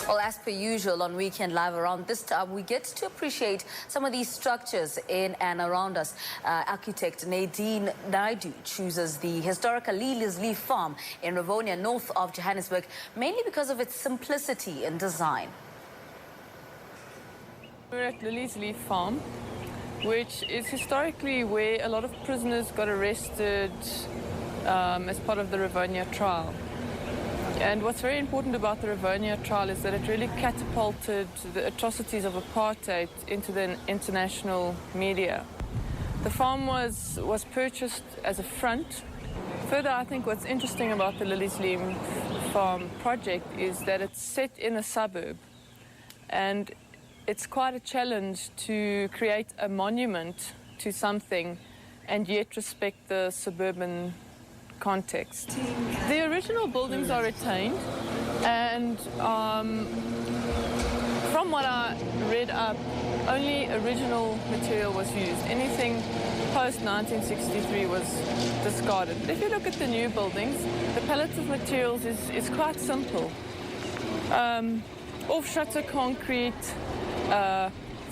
Well, as per usual on Weekend Live around this time, we get to appreciate some of these structures in and around us. Architect Nadine Naidoo chooses the historical Lilliesleaf Farm in Rivonia, north of Johannesburg, mainly because of its simplicity in design. We're at Lilliesleaf Farm, which is historically where a lot of prisoners got arrested as part of the Rivonia Trail. And what's very important about the Rivonia Trail is that it really catapulted the atrocities of apartheid into the international media. The farm was purchased as a front. Further, I think what's interesting about the Lilliesleaf Farm project is that it's set in a suburb. And it's quite a challenge to create a monument to something and yet respect the suburban context. The original buildings are retained, and from what I read up, only original material was used. Anything post 1963 was discarded. But if you look at the new buildings, the palette of materials is quite simple. Off-shutter concrete,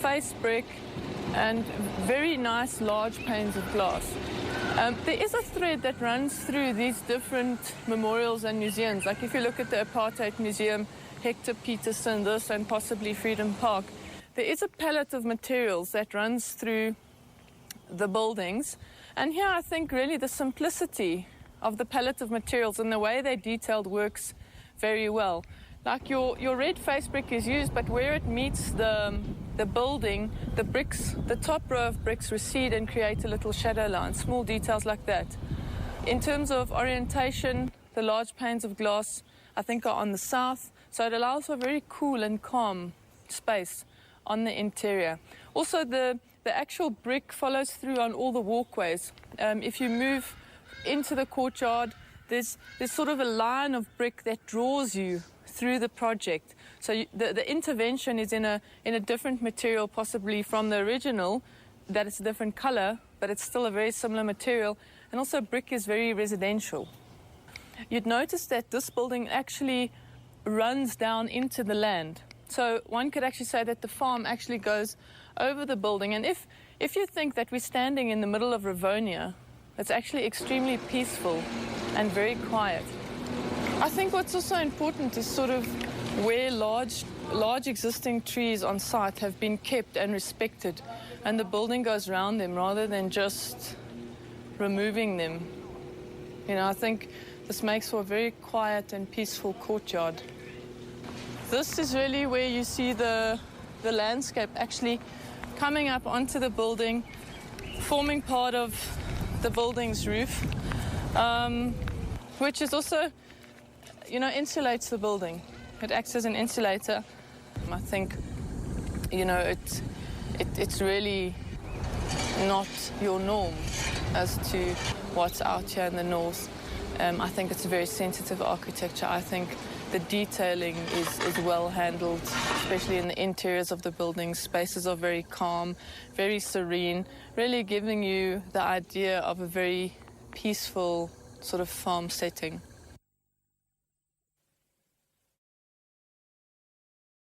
face brick, and very nice large panes of glass. There is a thread that runs through these different memorials and museums. Like if you look at the Apartheid Museum, Hector Peterson, this, and possibly Freedom Park, there is a palette of materials that runs through the buildings. And here I think really the simplicity of the palette of materials and the way they're detailed works very well. Like your red face brick is used, but where it meets the building, the bricks, the top row of bricks recede and create a little shadow line, small details like that. In terms of orientation, the large panes of glass, I think, are on the south, so it allows for a very cool and calm space on the interior. Also, the actual brick follows through on all the walkways. If you move into the courtyard, there's sort of a line of brick that draws you through the project. So the intervention is in a different material, possibly from the original, that it's a different color, but it's still a very similar material. And also brick is very residential. You'd notice that this building actually runs down into the land. So one could actually say that the farm actually goes over the building. And if you think that we're standing in the middle of Rivonia, it's actually extremely peaceful and very quiet. I think what's also important is sort of where large existing trees on site have been kept and respected, and the building goes around them rather than just removing them. You know, I think this makes for a very quiet and peaceful courtyard. This is really where you see the landscape actually coming up onto the building, forming part of the building's roof, which is also, you know, insulates the building. It acts as an insulator. I think, you know, it's really not your norm as to what's out here in the north. I think it's a very sensitive architecture. I think the detailing is well handled, especially in the interiors of the buildings. Spaces are very calm, very serene, really giving you the idea of a very peaceful sort of farm setting.